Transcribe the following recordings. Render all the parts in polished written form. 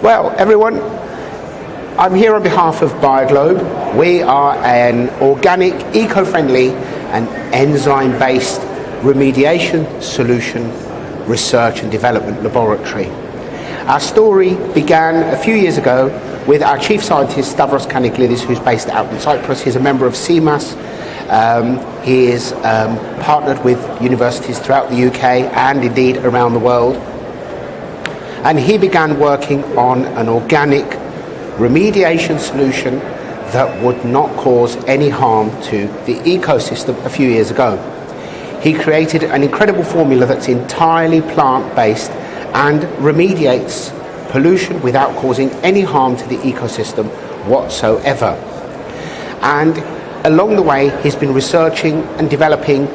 Well, everyone, I'm here on behalf of BioGlobe. We are an organic, eco-friendly and enzyme-based remediation solution research and development laboratory. Our story began a few years ago with our chief scientist, Stavros Kaniklidis, who's based out in Cyprus. He's a member of CMAS. He is partnered with universities throughout the UK and indeed around the world. And he began working on an organic remediation solution that would not cause any harm to the ecosystem a few years ago. He created an incredible formula that's entirely plant-based and remediates pollution without causing any harm to the ecosystem whatsoever. And along the way, he's been researching and developing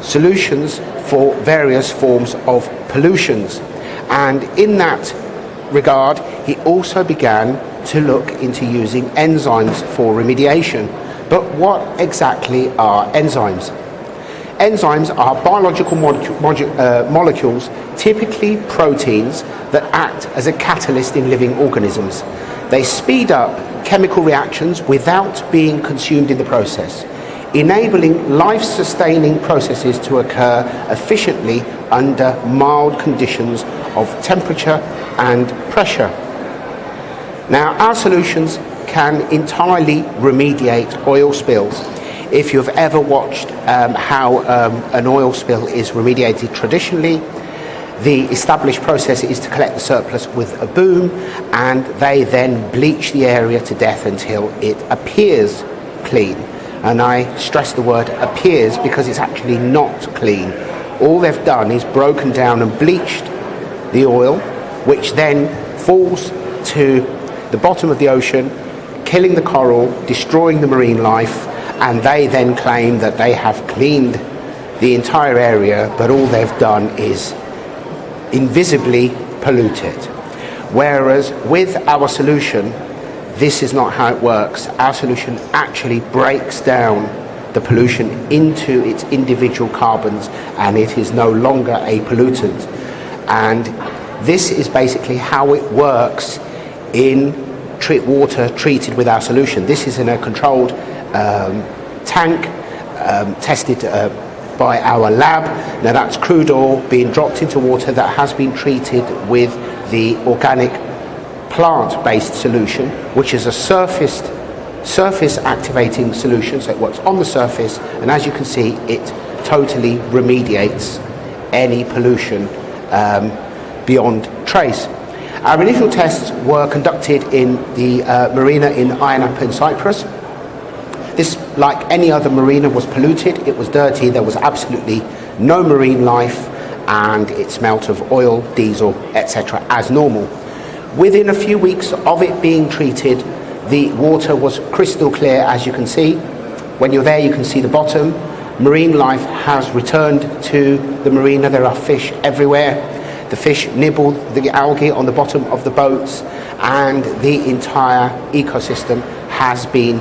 solutions for various forms of pollutions. And in that regard, he also began to look into using enzymes for remediation. But what exactly are enzymes? Enzymes are biological molecules, typically proteins, that act as a catalyst in living organisms. They speed up chemical reactions without being consumed in the process, enabling life-sustaining processes to occur efficiently under mild conditions of temperature and pressure. Now, our solutions can entirely remediate oil spills. If you've ever watched how an oil spill is remediated traditionally, the established process is to collect the surplus with a boom, and they then bleach the area to death until it appears clean. And I stress the word appears because it's actually not clean. All they've done is broken down and bleached the oil, which then falls to the bottom of the ocean, killing the coral, destroying the marine life, and they then claim that they have cleaned the entire area, but all they've done is invisibly pollute it. Whereas with our solution, this is not how it works. Our solution actually breaks down the pollution into its individual carbons, and it is no longer a pollutant. And this is basically how it works in water treated with our solution. This is in a controlled tank, tested by our lab. Now that's crude oil being dropped into water that has been treated with the organic plant-based solution, which is a surface activating solution, so it works on the surface, and as you can see, it totally remediates any pollution beyond trace. Our initial tests were conducted in the marina in Ioannina in Cyprus. This, like any other marina, was polluted, it was dirty, there was absolutely no marine life, and it smelt of oil, diesel, etc. as normal. Within a few weeks of it being treated, the water was crystal clear, as you can see. When you're there, you can see the bottom. Marine life has returned to the marina. There are fish everywhere. The fish nibble the algae on the bottom of the boats, and the entire ecosystem has been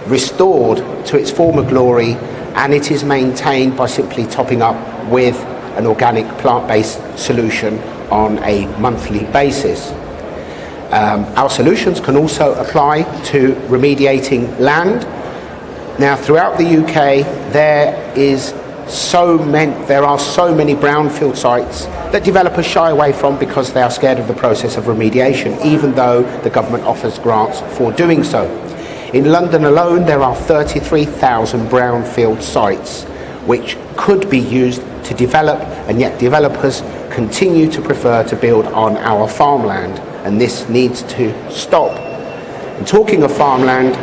restored to its former glory, and it is maintained by simply topping up with an organic plant-based solution on a monthly basis. Our solutions can also apply to remediating land. Now, throughout the UK, there are so many brownfield sites that developers shy away from because they are scared of the process of remediation, even though the government offers grants for doing so. In London alone, there are 33,000 brownfield sites which could be used to develop, and yet developers continue to prefer to build on our farmland, and this needs to stop. And talking of farmland,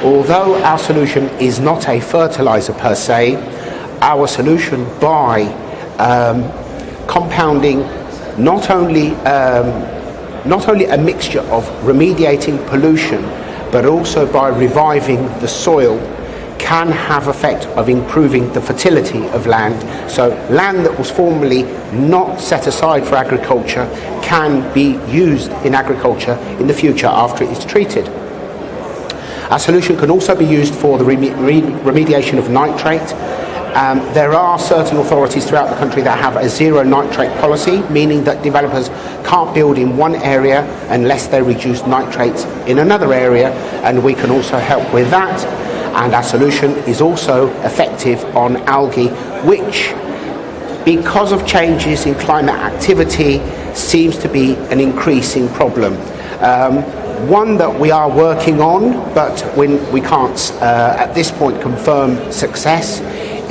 although our solution is not a fertilizer per se, our solution by compounding not only a mixture of remediating pollution, but also by reviving the soil, can have effect of improving the fertility of land. So land that was formerly not set aside for agriculture can be used in agriculture in the future after it is treated. Our solution can also be used for the remediation of nitrate There are certain authorities throughout the country that have a zero nitrate policy, meaning that developers can't build in one area unless they reduce nitrates in another area, and we can also help with that. And our solution is also effective on algae, which, because of changes in climate activity, seems to be an increasing problem. One that we are working on, but when we can't at this point confirm success,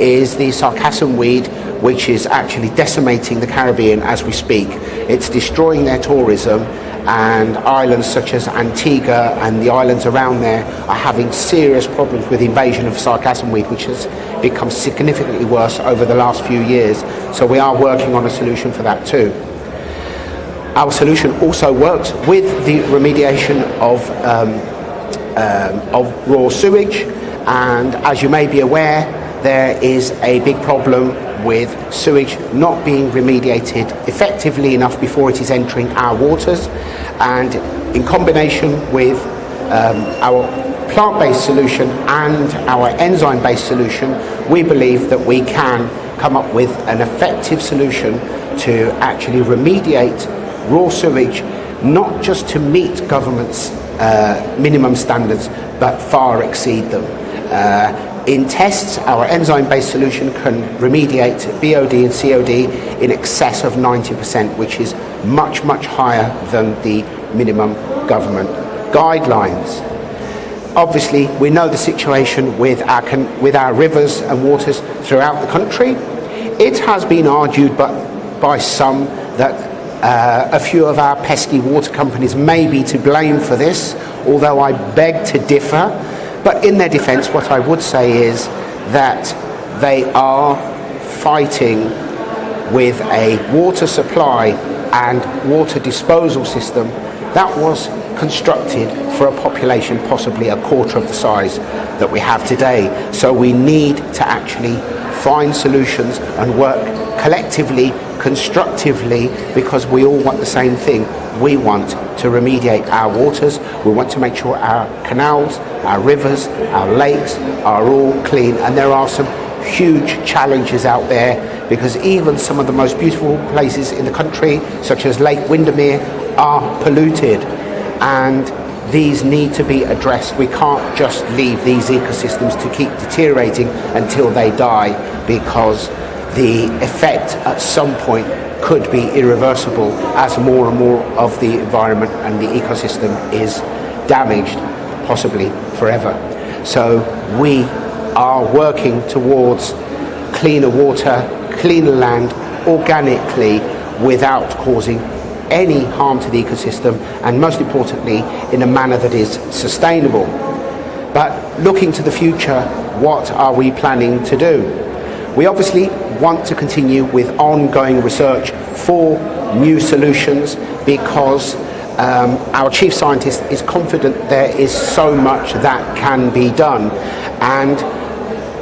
is the sargassum weed, which is actually decimating the Caribbean as we speak. It's destroying their tourism, and islands such as Antigua and the islands around there are having serious problems with invasion of sargassum weed, which has become significantly worse over the last few years. So we are working on a solution for that too. Our solution also works with the remediation of raw sewage, and as you may be aware, there is a big problem with sewage not being remediated effectively enough before it is entering our waters. And in combination with our plant-based solution and our enzyme-based solution, we believe that we can come up with an effective solution to actually remediate raw sewage, not just to meet government's minimum standards, but far exceed them. In tests, our enzyme-based solution can remediate BOD and COD in excess of 90%, which is much, much higher than the minimum government guidelines. Obviously, we know the situation with our rivers and waters throughout the country. It has been argued by some that a few of our pesky water companies may be to blame for this, although I beg to differ. But in their defence, what I would say is that they are fighting with a water supply and water disposal system that was constructed for a population possibly a quarter of the size that we have today. So we need to actually find solutions and work collectively, constructively, because we all want the same thing. We want to remediate our waters. We want to make sure our canals, our rivers, our lakes are all clean. And there are some huge challenges out there, because even some of the most beautiful places in the country, such as Lake Windermere, are polluted. And these need to be addressed. We can't just leave these ecosystems to keep deteriorating until they die, because the effect at some point could be irreversible as more and more of the environment and the ecosystem is damaged, possibly forever. So we are working towards cleaner water, cleaner land, organically, without causing any harm to the ecosystem, and most importantly, in a manner that is sustainable. But looking to the future, what are we planning to do? We obviously want to continue with ongoing research for new solutions, because our chief scientist is confident there is so much that can be done. And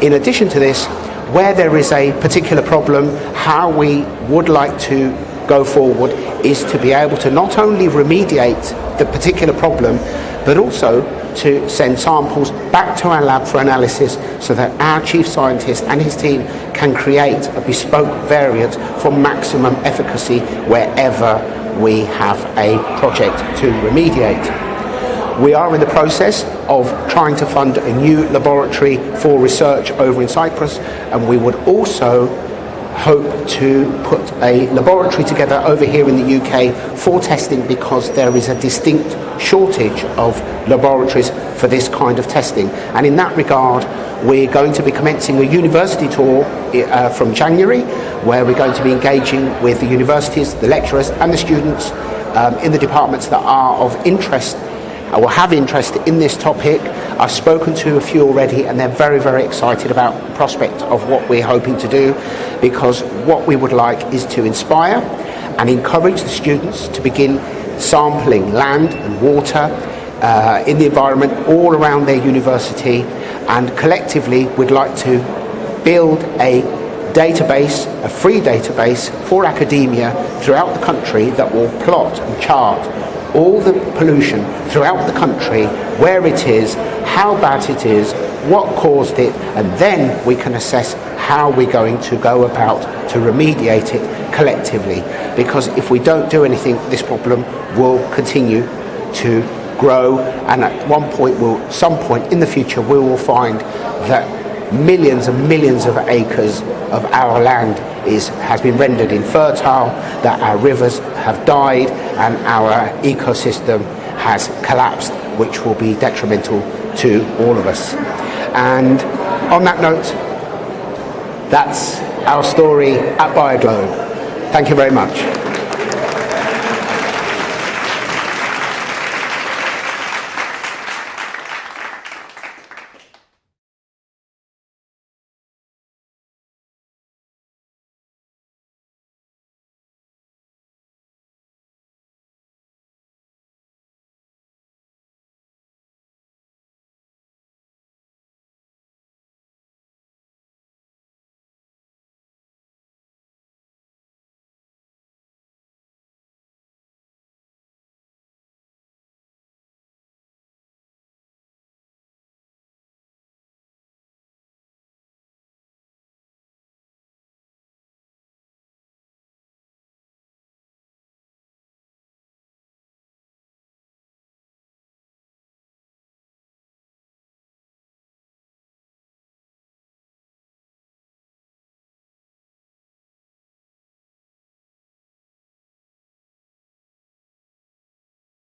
in addition to this, where there is a particular problem, how we would like to go forward is to be able to not only remediate the particular problem, but also to send samples back to our lab for analysis, so that our chief scientist and his team can create a bespoke variant for maximum efficacy wherever we have a project to remediate. We are in the process of trying to fund a new laboratory for research over in Cyprus, and we would also hope to put a laboratory together over here in the UK for testing, because there is a distinct shortage of laboratories for this kind of testing. And in that regard, we're going to be commencing a university tour from January, where we're going to be engaging with the universities, the lecturers and the students in the departments that are of interest or have interest in this topic. I've spoken to a few already, and they're very, very excited about the prospect of what we're hoping to do, because what we would like is to inspire and encourage the students to begin sampling land and water in the environment all around their university, and collectively we'd like to build a database, a free database for academia throughout the country that will plot and chart all the pollution throughout the country, where it is, how bad it is, what caused it, and then we can assess how we're going to go about to remediate it collectively, because if we don't do anything, this problem will continue to grow, and at some point in the future we will find that millions and millions of acres of our land has been rendered infertile, that our rivers have died and our ecosystem has collapsed, which will be detrimental to all of us. And on that note, that's our story at BioGlobe. Thank you very much.